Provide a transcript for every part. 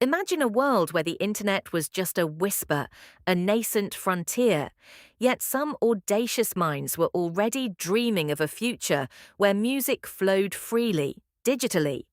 Imagine a world where the internet was just a whisper, a nascent frontier, yet some audacious minds were already dreaming of a future where music flowed freely, digitally.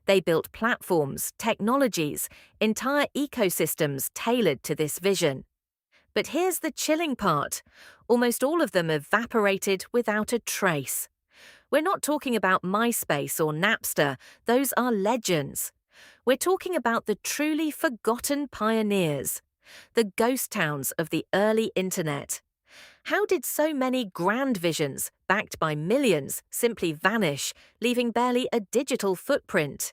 They built platforms, technologies, entire ecosystems tailored to this vision. But here's the chilling part. Almost all of them evaporated without a trace. We're not talking about MySpace or Napster, those are legends. We're talking about the truly forgotten pioneers, the ghost towns of the early internet. How did so many grand visions, backed by millions, simply vanish, leaving barely a digital footprint?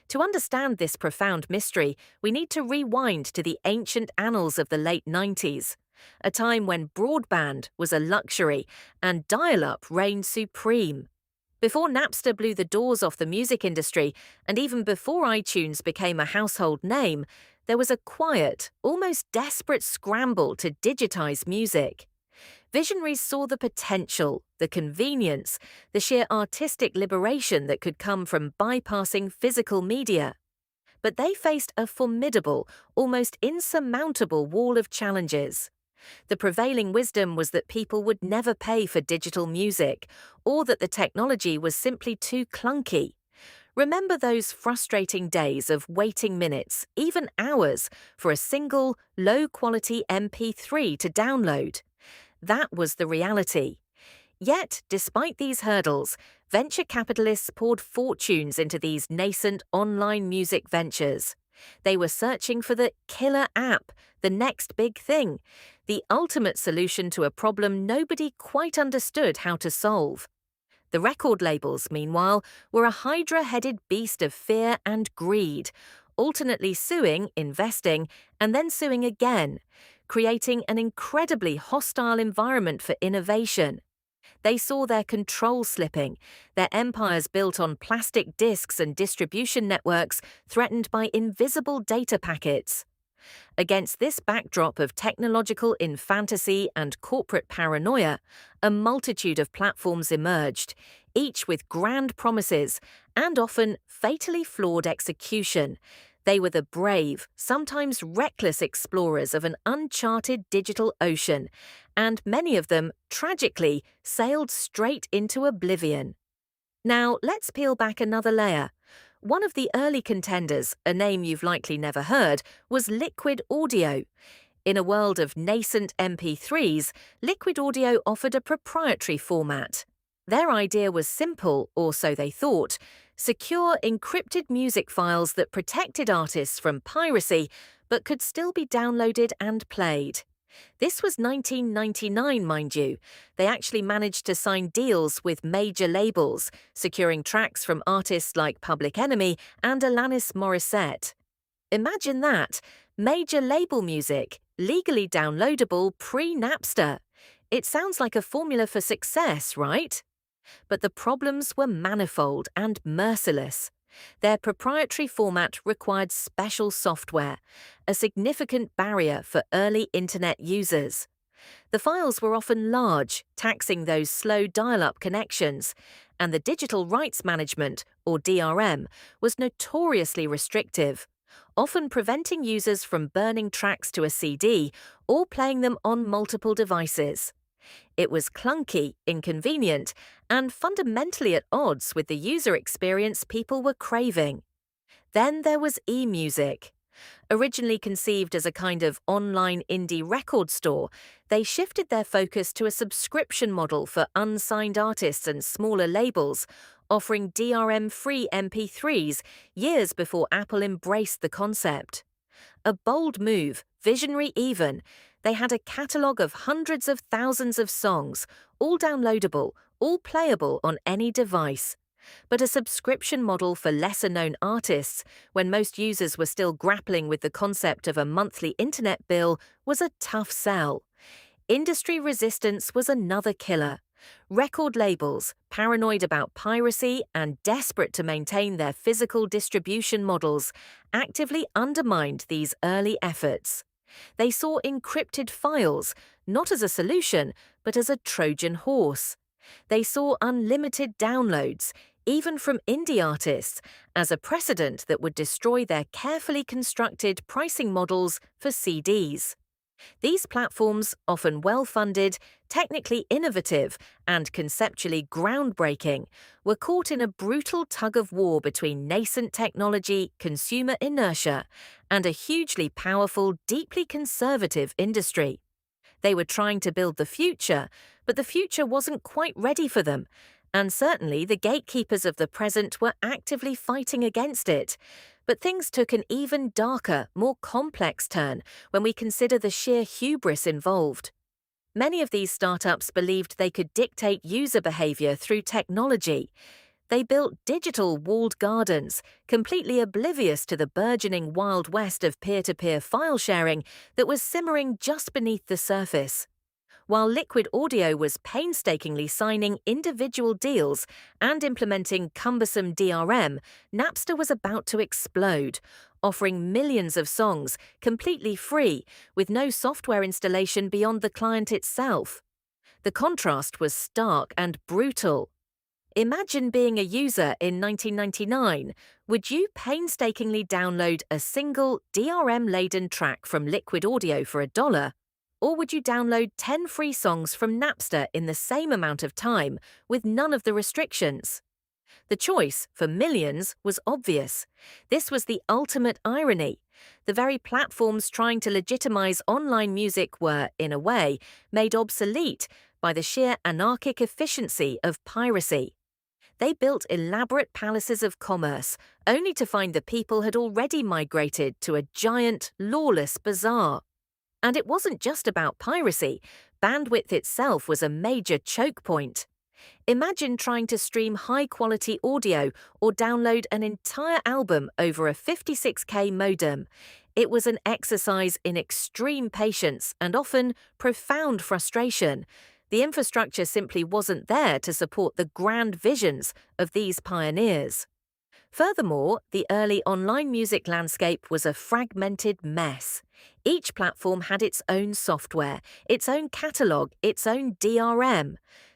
To understand this profound mystery, we need to rewind to the ancient annals of the late 90s, a time when broadband was a luxury and dial-up reigned supreme. Before Napster blew the doors off the music industry, and even before iTunes became a household name, there was a quiet, almost desperate scramble to digitize music. Visionaries saw the potential, the convenience, the sheer artistic liberation that could come from bypassing physical media. But they faced a formidable, almost insurmountable wall of challenges. The prevailing wisdom was that people would never pay for digital music, or that the technology was simply too clunky. Remember those frustrating days of waiting minutes, even hours, for a single, low-quality MP3 to download? That was the reality. Yet, despite these hurdles, venture capitalists poured fortunes into these nascent online music ventures. They were searching for the killer app, the next big thing, the ultimate solution to a problem nobody quite understood how to solve. The record labels, meanwhile, were a hydra-headed beast of fear and greed, alternately suing, investing, and then suing again, creating an incredibly hostile environment for innovation. They saw their control slipping, their empires built on plastic disks and distribution networks threatened by invisible data packets. Against this backdrop of technological infantasy and corporate paranoia, a multitude of platforms emerged, each with grand promises and often fatally flawed execution. They were the brave, sometimes reckless explorers of an uncharted digital ocean, and many of them, tragically, sailed straight into oblivion. Now, let's peel back another layer. One of the early contenders, a name you've likely never heard, was Liquid Audio. In a world of nascent MP3s, Liquid Audio offered a proprietary format. Their idea was simple, or so they thought: secure encrypted music files that protected artists from piracy but could still be downloaded and played. This was 1999, mind you. They actually managed to sign deals with major labels, securing tracks from artists like Public Enemy and Alanis Morissette. Imagine that, major label music, legally downloadable pre-Napster. It sounds like a formula for success, right? But the problems were manifold and merciless. Their proprietary format required special software, a significant barrier for early internet users. The files were often large, taxing those slow dial-up connections, and the digital rights management, or DRM, was notoriously restrictive, often preventing users from burning tracks to a CD or playing them on multiple devices. It was clunky, inconvenient, and fundamentally at odds with the user experience people were craving. Then there was eMusic. Originally conceived as a kind of online indie record store, they shifted their focus to a subscription model for unsigned artists and smaller labels, offering DRM-free MP3s years before Apple embraced the concept. A bold move, visionary even. They had a catalogue of hundreds of thousands of songs, all downloadable, all playable on any device. But a subscription model for lesser-known artists, when most users were still grappling with the concept of a monthly internet bill, was a tough sell. Industry resistance was another killer. Record labels, paranoid about piracy and desperate to maintain their physical distribution models, actively undermined these early efforts. They saw encrypted files, not as a solution, but as a Trojan horse. They saw unlimited downloads, even from indie artists, as a precedent that would destroy their carefully constructed pricing models for CDs. These platforms, often well-funded, technically innovative, and conceptually groundbreaking, were caught in a brutal tug-of-war between nascent technology, consumer inertia, and a hugely powerful, deeply conservative industry. They were trying to build the future, but the future wasn't quite ready for them, and certainly the gatekeepers of the present were actively fighting against it. But things took an even darker, more complex turn when we consider the sheer hubris involved. Many of these startups believed they could dictate user behavior through technology. They built digital walled gardens, completely oblivious to the burgeoning Wild West of peer-to-peer file sharing that was simmering just beneath the surface. While Liquid Audio was painstakingly signing individual deals and implementing cumbersome DRM, Napster was about to explode, offering millions of songs completely free, with no software installation beyond the client itself. The contrast was stark and brutal. Imagine being a user in 1999. Would you painstakingly download a single DRM-laden track from Liquid Audio for $1? Or would you download 10 free songs from Napster in the same amount of time, with none of the restrictions? The choice, for millions, was obvious. This was the ultimate irony. The very platforms trying to legitimize online music were, in a way, made obsolete by the sheer anarchic efficiency of piracy. They built elaborate palaces of commerce, only to find the people had already migrated to a giant, lawless bazaar. And it wasn't just about piracy. Bandwidth itself was a major choke point. Imagine trying to stream high-quality audio or download an entire album over a 56K modem. It was an exercise in extreme patience and often profound frustration. The infrastructure simply wasn't there to support the grand visions of these pioneers. Furthermore, the early online music landscape was a fragmented mess. Each platform had its own software, its own catalog, its own DRM.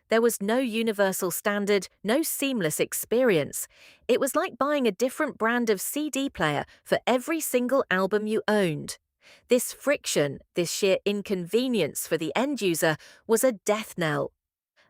There was no universal standard, no seamless experience. It was like buying a different brand of CD player for every single album you owned. This friction, this sheer inconvenience for the end user, was a death knell.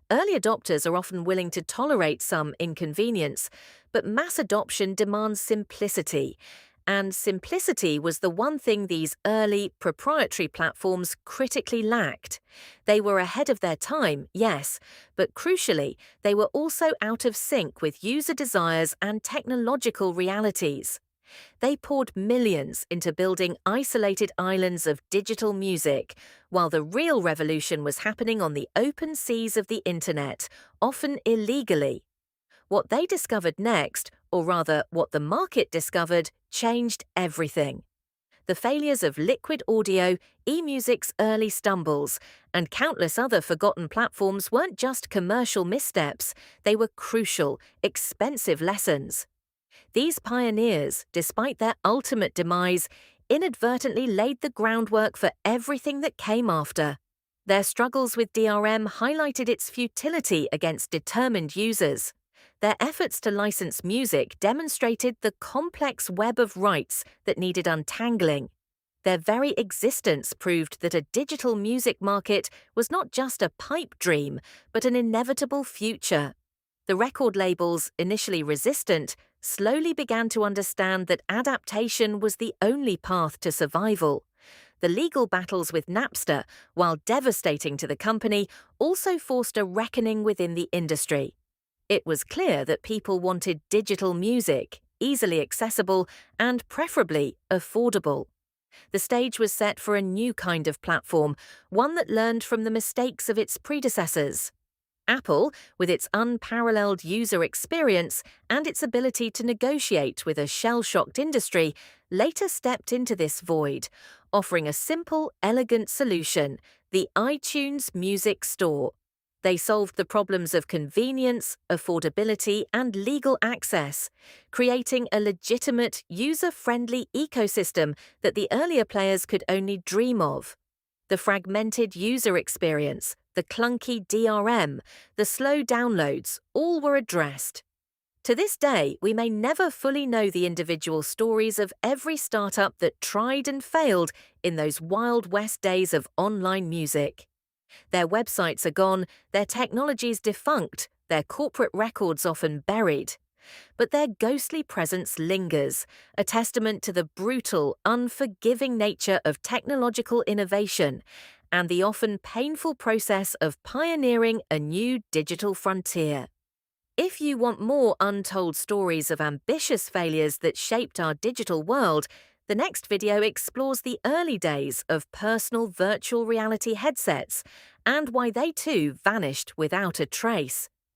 Early adopters are often willing to tolerate some inconvenience, but mass adoption demands simplicity. And simplicity was the one thing these early, proprietary platforms critically lacked. They were ahead of their time, yes, but crucially, they were also out of sync with user desires and technological realities. They poured millions into building isolated islands of digital music, while the real revolution was happening on the open seas of the internet, often illegally. What they discovered next, or rather what the market discovered, changed everything. The failures of Liquid Audio, eMusic's early stumbles, and countless other forgotten platforms weren't just commercial missteps, they were crucial, expensive lessons. These pioneers, despite their ultimate demise, inadvertently laid the groundwork for everything that came after. Their struggles with DRM highlighted its futility against determined users. Their efforts to license music demonstrated the complex web of rights that needed untangling. Their very existence proved that a digital music market was not just a pipe dream, but an inevitable future. The record labels, initially resistant, slowly began to understand that adaptation was the only path to survival. The legal battles with Napster, while devastating to the company, also forced a reckoning within the industry. It was clear that people wanted digital music, easily accessible and preferably affordable. The stage was set for a new kind of platform, one that learned from the mistakes of its predecessors. Apple, with its unparalleled user experience and its ability to negotiate with a shell-shocked industry, later stepped into this void, offering a simple, elegant solution, the iTunes Music Store. They solved the problems of convenience, affordability, and legal access, creating a legitimate, user-friendly ecosystem that the earlier players could only dream of. The fragmented user experience, the clunky DRM, the slow downloads, all were addressed. To this day, we may never fully know the individual stories of every startup that tried and failed in those Wild West days of online music. Their websites are gone, their technologies defunct, their corporate records often buried. But their ghostly presence lingers, a testament to the brutal, unforgiving nature of technological innovation and the often painful process of pioneering a new digital frontier. If you want more untold stories of ambitious failures that shaped our digital world, the next video explores the early days of personal virtual reality headsets and why they too vanished without a trace.